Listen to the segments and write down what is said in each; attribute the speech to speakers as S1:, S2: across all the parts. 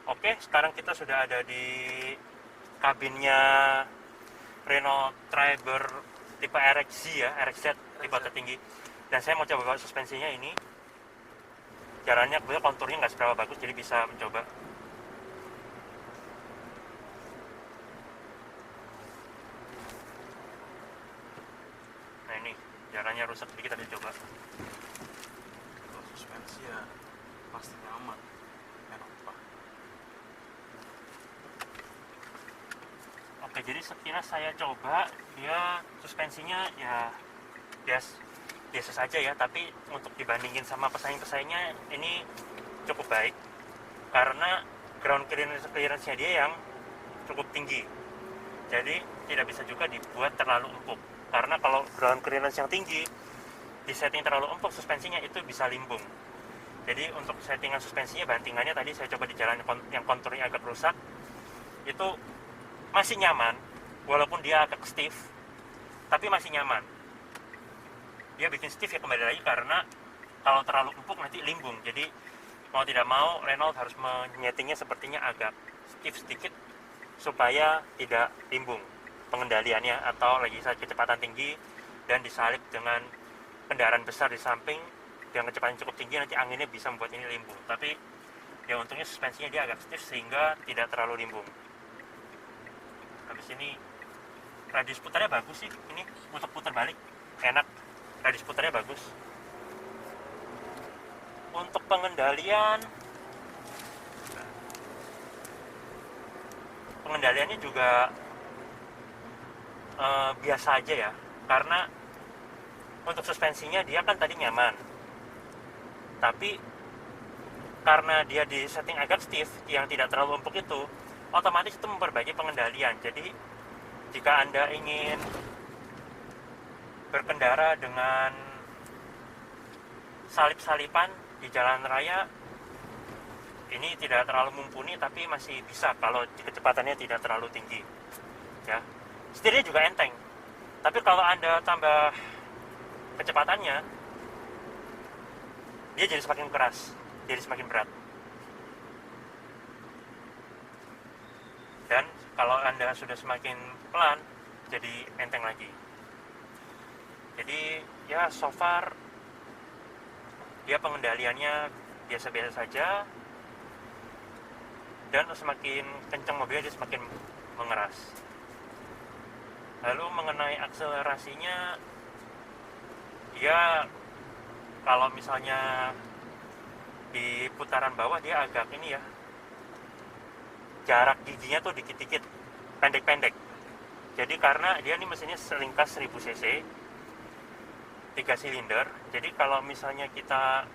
S1: Oke, sekarang kita sudah ada di kabinnya Renault Triber tipe RXZ ya, RXZ tipe tertinggi. Dan saya mau coba bawa suspensinya ini. Jalannya kebetulan konturnya nggak seberapa bagus, jadi bisa mencoba. Nah ini, jalannya rusak sedikit, tapi coba.
S2: Kalau suspensi ya pasti nyaman, enak pak.
S1: Oke, jadi sekilas saya coba, dia suspensinya ya biasa saja ya, tapi untuk dibandingin sama pesaing-pesaingnya ini cukup baik karena ground clearance-nya dia yang cukup tinggi. Jadi tidak bisa juga dibuat terlalu empuk, karena kalau ground clearance yang tinggi di setting terlalu empuk, suspensinya itu bisa limbung. Jadi untuk settingan suspensinya, bantingannya tadi saya coba di jalan yang konturnya agak rusak, itu masih nyaman walaupun dia agak stiff, tapi masih nyaman. Dia bikin stiff ya kembali lagi karena kalau terlalu empuk nanti limbung. Jadi mau tidak mau Renault harus menyetingnya sepertinya agak stiff sedikit supaya tidak limbung pengendaliannya, atau lagi saat kecepatan tinggi dan disalip dengan kendaraan besar di samping dengan kecepatan cukup tinggi, nanti anginnya bisa membuat ini limbung. Tapi ya untungnya suspensinya dia agak stiff sehingga tidak terlalu limbung. Habis ini radius putarnya bagus sih, ini untuk putar balik enak, radius putarnya bagus. Untuk pengendaliannya juga biasa aja ya, karena untuk suspensinya dia kan tadi nyaman, tapi karena dia di setting agak stiff yang tidak terlalu empuk itu, otomatis itu memperbaiki pengendalian. Jadi jika Anda ingin berkendara dengan salip-salipan di jalan raya, ini tidak terlalu mumpuni, tapi masih bisa kalau kecepatannya tidak terlalu tinggi ya. Setirnya juga enteng, tapi kalau Anda tambah kecepatannya, dia jadi semakin keras, jadi semakin berat. Dan kalau Anda sudah semakin pelan, jadi enteng lagi. Jadi ya so far dia pengendaliannya biasa-biasa saja, dan semakin kencang mobilnya dia semakin mengeras. Lalu mengenai akselerasinya, dia kalau misalnya di putaran bawah dia agak ini ya, jarak giginya tuh dikit-dikit, pendek-pendek. Jadi karena dia ini mesinnya selingkas 1000 cc 3 silinder, jadi kalau misalnya kita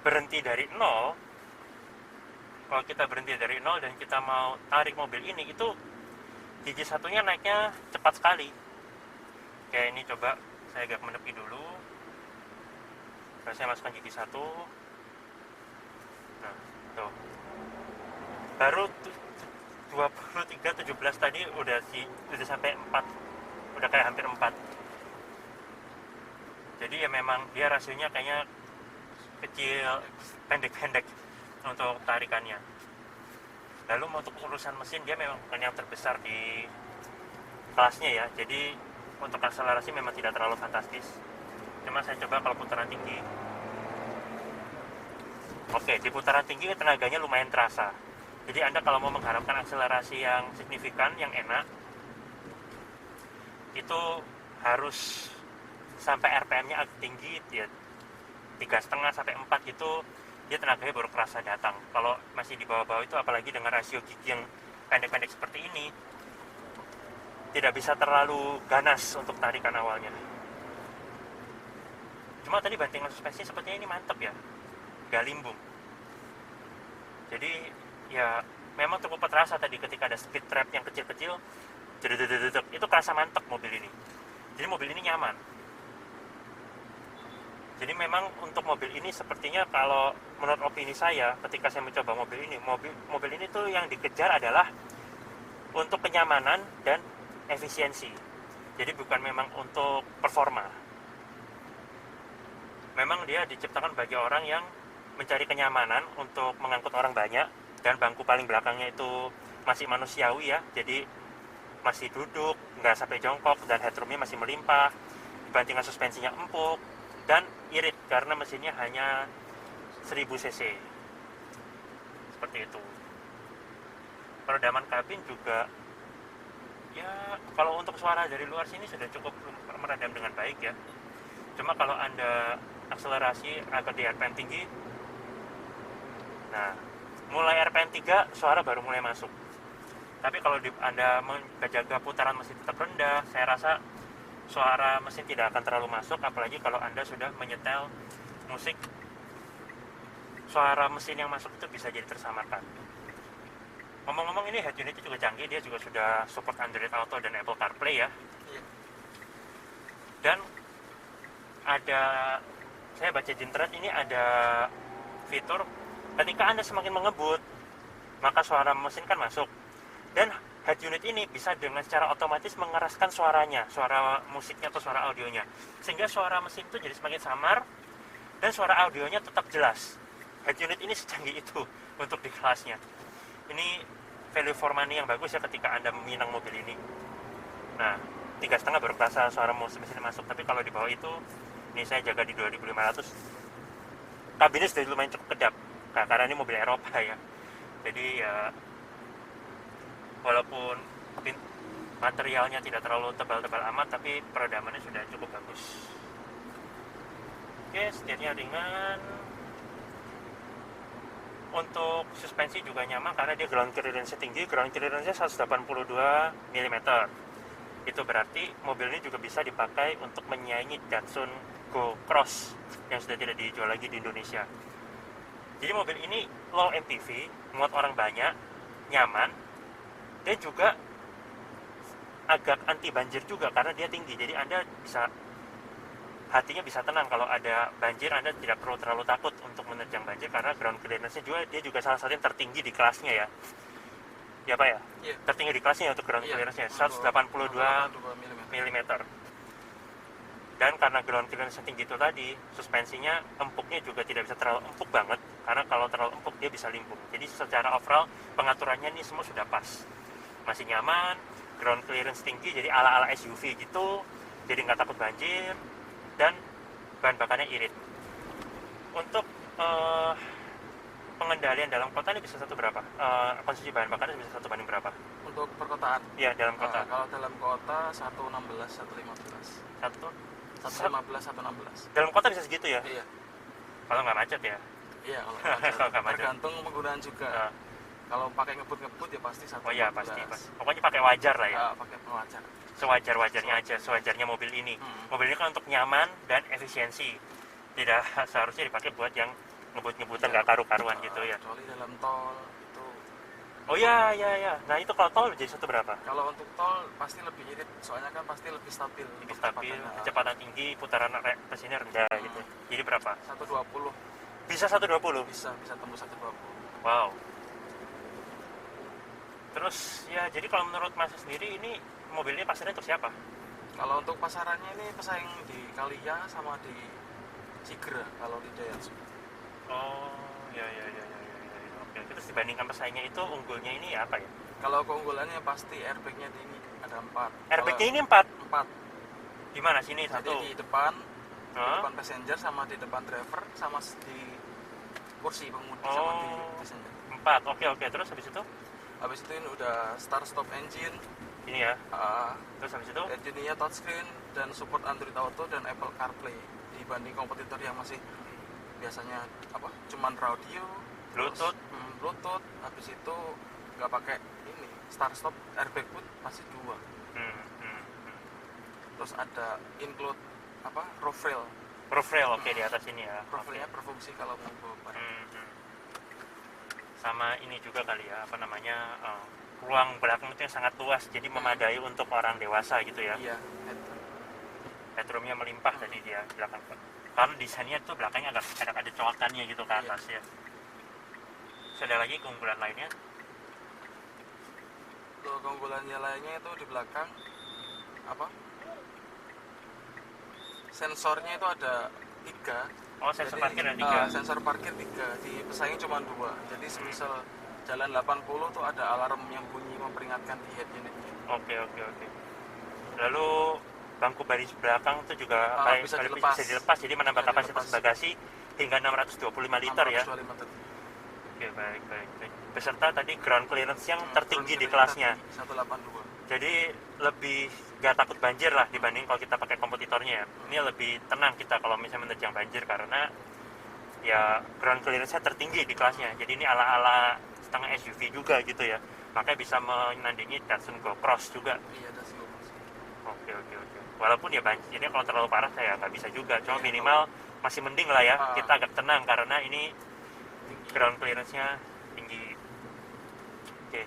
S1: berhenti dari nol, dan kita mau tarik mobil ini, itu gigi satunya naiknya cepat sekali. Kayak ini, coba saya agak menepi dulu. Terus saya masukkan gigi satu. Nah, tuh. Baru 23-17 tadi udah sampai 4. Udah kayak hampir 4. Jadi ya memang dia rasionya kayaknya kecil, pendek-pendek untuk tarikannya. Lalu untuk urusan mesin, dia memang bukan yang terbesar di kelasnya ya, jadi untuk akselerasi memang tidak terlalu fantastis. Cuma saya coba kalau putaran tinggi. Oke, di putaran tinggi tenaganya lumayan terasa. Jadi Anda kalau mau mengharapkan akselerasi yang signifikan, yang enak, itu harus sampai RPM-nya agak tinggi ya, 3,5 sampai 4 gitu, dia tenaganya baru kerasa datang. Kalau masih di bawah-bawah itu, apalagi dengan rasio gigi yang pendek-pendek seperti ini, tidak bisa terlalu ganas untuk tarikan awalnya. Cuma tadi bantingan suspensinya sepertinya ini mantap ya, gak limbung. Jadi ya memang cukup terasa tadi ketika ada speed trap yang kecil-kecil, itu kerasa mantap mobil ini. Jadi mobil ini nyaman. Jadi memang untuk mobil ini sepertinya, kalau menurut opini saya ketika saya mencoba mobil ini tuh yang dikejar adalah untuk kenyamanan dan efisiensi. Jadi bukan memang untuk performa. Memang dia diciptakan bagi orang yang mencari kenyamanan untuk mengangkut orang banyak, dan bangku paling belakangnya itu masih manusiawi ya, jadi masih duduk, nggak sampai jongkok, dan headroomnya masih melimpah. Bantingan suspensinya empuk dan irit karena mesinnya hanya 1000 cc. Seperti itu. Peredaman kabin juga ya, kalau untuk suara dari luar sini sudah cukup meredam dengan baik ya. Cuma kalau Anda akselerasi agar di RPM tinggi, nah mulai RPM 3 suara baru mulai masuk. Tapi kalau Anda menjaga putaran mesin tetap rendah, saya rasa suara mesin tidak akan terlalu masuk, apalagi kalau Anda sudah menyetel musik. Suara mesin yang masuk itu bisa jadi tersamarkan. Ngomong-ngomong, ini head unitnya juga canggih, dia juga sudah support Android Auto dan Apple CarPlay ya. Dan ada, saya baca di internet ini ada fitur ketika Anda semakin mengebut, maka suara mesin kan masuk. Dan head unit ini bisa dengan secara otomatis mengeraskan suaranya, suara musiknya atau suara audionya, sehingga suara mesin itu jadi semakin samar dan suara audionya tetap jelas. Head unit ini secanggih itu untuk di kelasnya. Ini value for money yang bagus ya ketika Anda meminang mobil ini. Nah, 3,5 baru kerasa suara mesin masuk, tapi kalau di bawah itu, ini saya jaga di 2500, kabinnya sudah lumayan cukup kedap. Nah, karena ini mobil Eropa ya. Jadi ya, walaupun materialnya tidak terlalu tebal-tebal amat, tapi peredamannya sudah cukup bagus. Oke, setirnya ringan. Untuk suspensi juga nyaman karena dia ground clearance tinggi, ground clearance-nya 182 mm. Itu berarti mobil ini juga bisa dipakai untuk menyaingi Datsun Go Cross yang sudah tidak dijual lagi di Indonesia. Jadi mobil ini low MPV, muat orang banyak, nyaman, dan juga agak anti banjir juga karena dia tinggi. Jadi Anda bisa, hatinya bisa tenang kalau ada banjir. Anda tidak perlu terlalu takut untuk menerjang banjir karena ground clearance-nya juga, dia juga salah satu yang tertinggi di kelasnya ya. Ya Pak ya? Yeah. Tertinggi di kelasnya untuk ground clearance-nya, 182 mm. Dan karena ground clearance tinggi itu tadi, suspensinya empuknya juga tidak bisa terlalu empuk banget, karena kalau terlalu empuk dia bisa limpung. Jadi secara overall pengaturannya ini semua sudah pas, masih nyaman, ground clearance tinggi, jadi ala-ala SUV gitu, jadi nggak takut banjir, dan bahan bakarnya irit. Untuk pengendalian dalam kota ini bisa berapa? Konsumsi bahan bakarnya bisa 1 banding berapa?
S2: Untuk perkotaan?
S1: Iya, dalam kota.
S2: Kalau dalam kota 116, 115, 116.
S1: Dalam kota bisa segitu ya?
S2: Iya.
S1: Kalau nggak macet ya?
S2: Iya,
S1: kalau nggak macet.
S2: Tergantung penggunaan juga. Kalau pakai ngebut-ngebut ya pasti 116.
S1: Oh iya, pasti. Pokoknya pakai wajar lah ya?
S2: Pakai wajar.
S1: Sewajar-wajarnya aja, sewajarnya mobil ini. Mobil ini kan untuk nyaman dan efisiensi. Tidak seharusnya dipakai buat yang ngebut-ngebutan nggak karu-karuan gitu ya.
S2: Kecuali dalam tol itu.
S1: Oh iya. Nah itu kalau tol jadi berapa?
S2: Kalau untuk tol pasti lebih irit, soalnya kan pasti lebih stabil.
S1: Lebih stabil, kecepatan tinggi, putaran mesinnya rendah gitu. Jadi berapa?
S2: 120.
S1: Bisa 120?
S2: Bisa tembus 120.
S1: Wow. Terus ya, jadi kalau menurut Mas sendiri ini mobilnya pasarnya untuk siapa?
S2: Kalau untuk pasarannya ini pesaing di Kalia sama di Cigra kalau di Daihatsu.
S1: Oh, ya. Oke. Terus dibandingkan pesaingnya itu, unggulnya ini apa ya?
S2: Kalau keunggulannya pasti airbagnya tinggi, ada 4.
S1: Airbagnya ini 4?
S2: 4.
S1: Di mana sini?
S2: Jadi
S1: 1?
S2: di depan, di depan passenger sama di depan driver sama di kursi pengemudi sama di passenger.
S1: 4, oke. Terus habis itu?
S2: Habis itu ini udah start stop engine.
S1: Ini ya? Terus habis itu?
S2: Engine-nya touchscreen dan support Android Auto dan Apple CarPlay. Dibanding kompetitor yang masih biasanya cuman radio,
S1: Bluetooth,
S2: habis itu nggak pakai ini start stop, airbag pun masih 2. Terus ada include roof rail
S1: oke, di atas ini ya.
S2: Roof railnya berfungsi kalau mau bawa barang.
S1: Sama ini juga kali ya, ruang belakang itu yang sangat luas, jadi memadai untuk orang dewasa gitu ya.
S2: Iya,
S1: headroomnya melimpah tadi dia belakang. Karena desainnya tuh belakangnya agak ada colokannya gitu ke atas ya. Sudah lagi keunggulan lainnya?
S2: Keunggulannya lainnya itu di belakang sensornya itu ada 3.
S1: Oh, sensor parkir ada 3.
S2: Sensor parkir 3, di pesaingnya cuma 2. Jadi semisal jalan 80 tuh ada alarm yang bunyi memperingatkan di head unitnya.
S1: Oke. Lalu bangku baris belakang itu juga
S2: Bisa dilepas.
S1: bisa dilepas, jadi menambah
S2: Bisa
S1: kapasitas
S2: dilepas.
S1: bagasi hingga 625 liter ya.
S2: 625 liter.
S1: Oke, baik. Beserta tadi ground clearance yang tertinggi di
S2: Ground
S1: kelasnya.
S2: clearance 182.
S1: Jadi lebih gak takut banjir lah dibanding kalau kita pakai kompetitornya ya. Ini lebih tenang kita kalau misalnya menerjang banjir karena ya ground clearance-nya tertinggi di kelasnya. Jadi ini ala-ala setengah SUV juga gitu ya. Makanya bisa menandingi Datsun Go Cross juga.
S2: Iya, ada sih.
S1: Oke. Walaupun ya banjirnya kalau terlalu parah saya nggak bisa juga. Cuma
S2: Iya,
S1: minimal masih mending lah ya.
S2: Ah.
S1: Kita agak tenang karena ini
S2: Tinggi.
S1: ground clearance-nya tinggi. Oke.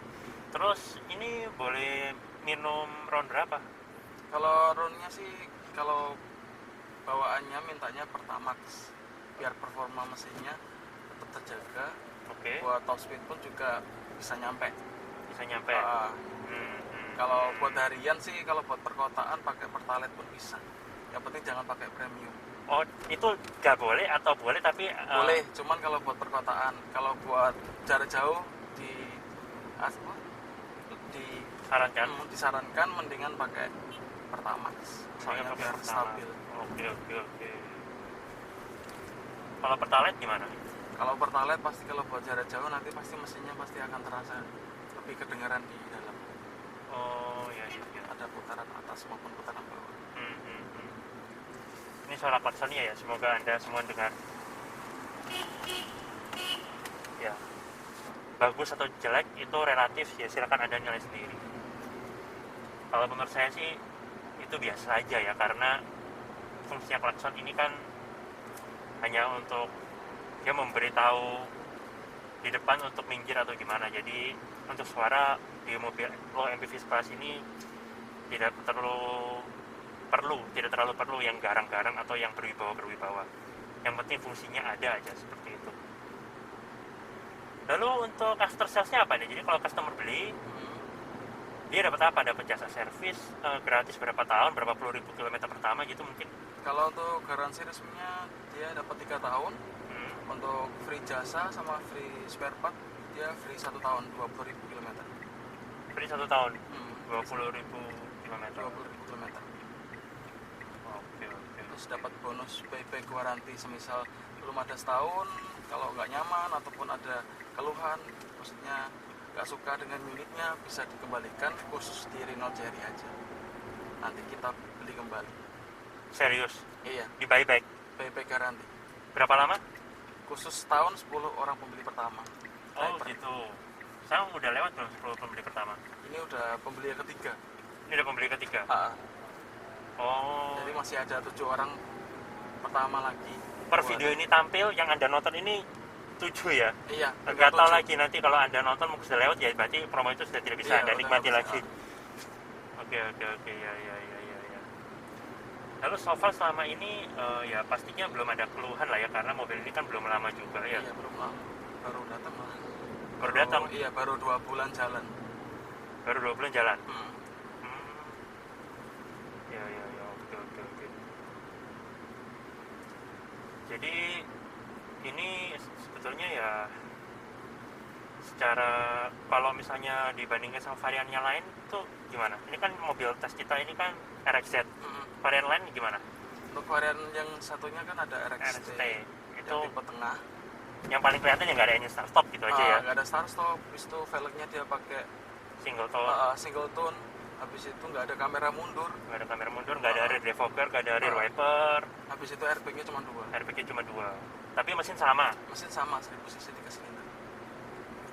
S1: Terus ini boleh minum round berapa?
S2: Kalau runnya sih, kalau bawaannya mintanya Pertamax biar performa mesinnya tetap terjaga.
S1: Oke.
S2: Buat top speed pun juga bisa nyampe.
S1: Bisa nyampe.
S2: Ah,
S1: Hmm.
S2: kalau buat harian sih, kalau buat perkotaan pakai Pertalite pun bisa. Yang penting jangan pakai premium.
S1: Oh, itu nggak boleh atau boleh tapi
S2: Boleh, cuman kalau buat perkotaan, kalau buat jarak jauh disarankan mendingan pakai Pertamax. Soalnya biar stabil.
S1: Oke. Kalau Pertalite gimana?
S2: Kalau Pertalite pasti kalau buat jarak jauh nanti pasti mesinnya pasti akan terasa lebih kedengaran di dalam.
S1: Oh ya.
S2: Ada putaran atas maupun putaran bawah.
S1: Ini suara klaksonnya ya, semoga Anda semua dengar. Ya, bagus atau jelek itu relatif ya, silakan Anda nilai sendiri. Kalau menurut saya sih itu biasa aja ya, karena fungsinya klakson ini kan hanya untuk dia memberitahu di depan untuk minggir atau gimana. Jadi untuk suara di mobil low MPV kelas ini tidak terlalu perlu yang garang-garang atau yang berwibawa. Yang penting fungsinya ada aja seperti itu. Lalu untuk after sales-nya apa nih? Jadi kalau customer beli, dia dapat apa? Dapat jasa servis gratis berapa tahun, berapa puluh ribu kilometer pertama gitu mungkin?
S2: Kalau untuk garansi resminya dia dapat 3 tahun. Untuk free jasa sama free spare part dia free 1 tahun 20.000 km.
S1: Free 1 tahun 20.000 km.
S2: 20.000 km.
S1: Oke.
S2: Terus dapat bonus buyback warranty, semisal belum ada setahun, kalau nggak nyaman ataupun ada keluhan, maksudnya nggak suka dengan unitnya, bisa dikembalikan khusus di Renault Cherry aja. Nanti kita beli kembali.
S1: Serius?
S2: Iya.
S1: Di buyback?
S2: Buyback garanti.
S1: Berapa lama?
S2: Khusus setahun 10 orang pembeli pertama.
S1: Oh gitu. Saya udah lewat belum 10 pembeli pertama?
S2: Ini udah pembeli yang ketiga.
S1: Ini udah pembeli ketiga? Oh.
S2: Jadi masih ada 7 orang pertama lagi.
S1: Per video ini tampil yang Anda nonton ini 7 ya?
S2: Iya.
S1: Nggak tahu lagi nanti kalau Anda nonton mungkin sudah lewat ya, berarti promo itu sudah tidak bisa Anda nikmati lagi. Oke. Ya. Lalu so far selama ini ya pastinya belum ada keluhan lah ya, karena mobil ini kan belum lama juga ya.
S2: Iya, belum lama. Baru datang lah.
S1: Baru datang?
S2: Iya, baru 2 bulan jalan.
S1: Baru 2 bulan jalan? Ya, oke. Jadi ini sebetulnya ya secara kalau misalnya dibandingkan sama variannya lain tuh gimana? Ini kan mobil tes kita ini kan RXZ. Varian lain gimana?
S2: Untuk varian yang satunya kan ada RXT.
S1: Itu
S2: yang tipe tengah.
S1: Yang paling kelihatan yang nggak ada engine start stop gitu aja ya.
S2: Nggak ada start stop. Habis itu velgnya dia pakai single tone. Habis itu nggak ada kamera mundur.
S1: Nggak ada rear defogger, nggak ada rear wiper.
S2: Habis itu airbagnya cuma 2.
S1: Tapi mesin sama.
S2: Mesin sama, 1000 cc 3 silinder.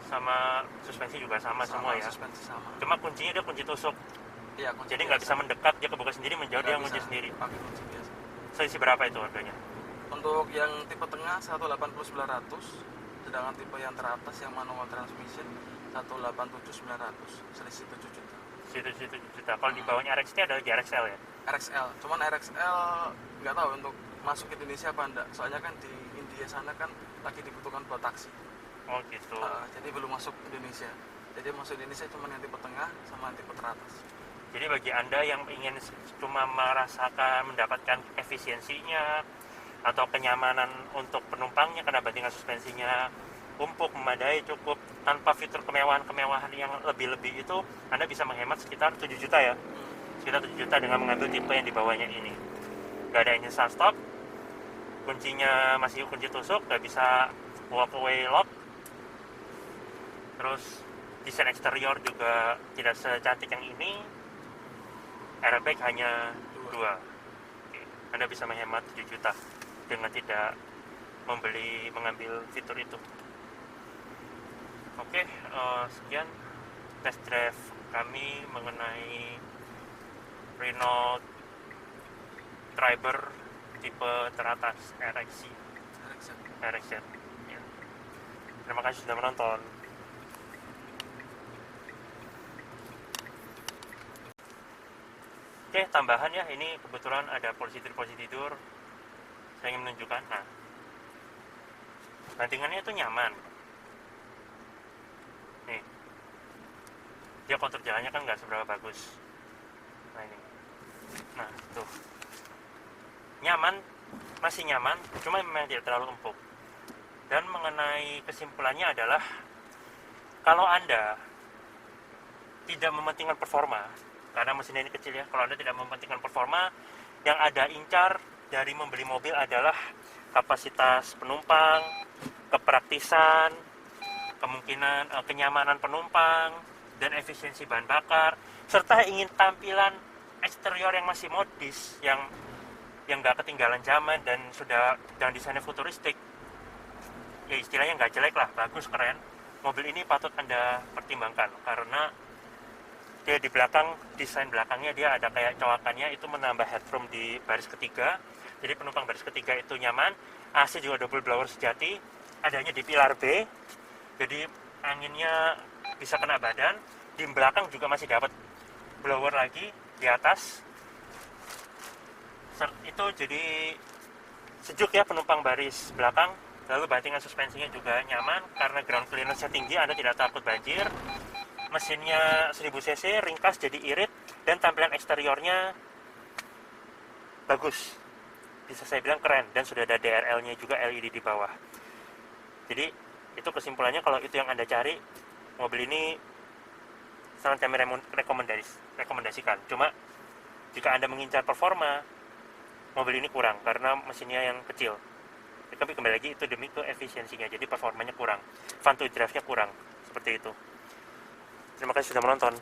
S1: Sama suspensi juga sama semua ya.
S2: Suspensi sama.
S1: Cuma kuncinya dia kunci tusuk.
S2: Iya, kunci.
S1: Jadi nggak bisa mendekat, dia kebuka sendiri, menjauh dia kunci sendiri.
S2: Pakai kunci biasa.
S1: Selisih berapa itu harganya?
S2: Untuk yang tipe tengah 180.900, sedangkan tipe yang teratas yang manual transmission 187.900, selisih 7 juta.
S1: Selisih 7 juta. Kalau di bawahnya RXT ada lagi RXL ya?
S2: RXL, cuman RXL nggak tahu untuk masuk ke Indonesia apa enggak. Soalnya kan di India sana kan lagi dibutuhkan buat taksi.
S1: Oh gitu.
S2: Jadi belum masuk Indonesia. Jadi masuk Indonesia cuma yang tipe tengah sama yang tipe teratas.
S1: Jadi bagi Anda yang ingin cuma merasakan mendapatkan efisiensinya atau kenyamanan untuk penumpangnya karena bantingan suspensinya empuk, memadai, cukup. Tanpa fitur kemewahan-kemewahan yang lebih-lebih itu, Anda bisa menghemat sekitar 7 juta ya. Sekitar 7 juta dengan mengambil tipe yang di bawahnya ini. Gak ada engine start stop, kuncinya masih kunci tusuk, gak bisa walk away lock. Terus desain eksterior juga tidak secantik yang ini. Airbag hanya 2. Oke. Anda bisa menghemat 7 juta dengan tidak mengambil fitur itu. Oke, sekian test drive kami mengenai Renault Triber tipe teratas RXZ. Ya. Terima kasih sudah menonton. Oke, tambahan ya, ini kebetulan ada polisi tidur. Saya ingin menunjukkan. Nah, bantingannya itu nyaman. Nih, dia kontur jalannya kan nggak seberapa bagus. Nah ini, nah tuh, nyaman, masih nyaman, cuma memang tidak terlalu empuk. Dan mengenai kesimpulannya adalah, kalau Anda tidak mementingkan performa, karena mesinnya ini kecil ya, kalau Anda tidak mementingkan performa, yang Anda incar dari membeli mobil adalah kapasitas penumpang, kepraktisan, kemungkinan kenyamanan penumpang, dan efisiensi bahan bakar, serta ingin tampilan eksterior yang masih modis, yang nggak ketinggalan zaman dan desainnya futuristik, ya istilahnya nggak jelek lah, bagus, keren. Mobil ini patut Anda pertimbangkan karena dia di belakang, desain belakangnya dia ada kayak coakannya, itu menambah headroom di baris ketiga, jadi penumpang baris ketiga itu nyaman. AC juga double blower sejati, adanya di pilar B, jadi anginnya bisa kena badan. Di belakang juga masih dapat blower lagi di atas, itu jadi sejuk ya penumpang baris belakang. Lalu bantingan suspensinya juga nyaman karena ground clearance-nya tinggi, Anda tidak takut banjir. Mesinnya 1000 cc, ringkas jadi irit, dan tampilan eksteriornya bagus, bisa saya bilang keren, dan sudah ada DRL-nya juga, LED di bawah. Jadi itu kesimpulannya, kalau itu yang Anda cari, mobil ini sangat kami rekomendasikan. Cuma jika Anda mengincar performa, mobil ini kurang karena mesinnya yang kecil. Tapi kembali lagi, itu demi ke efisiensinya, jadi performanya kurang, fun to drive-nya kurang, seperti itu. Terima kasih sudah menonton.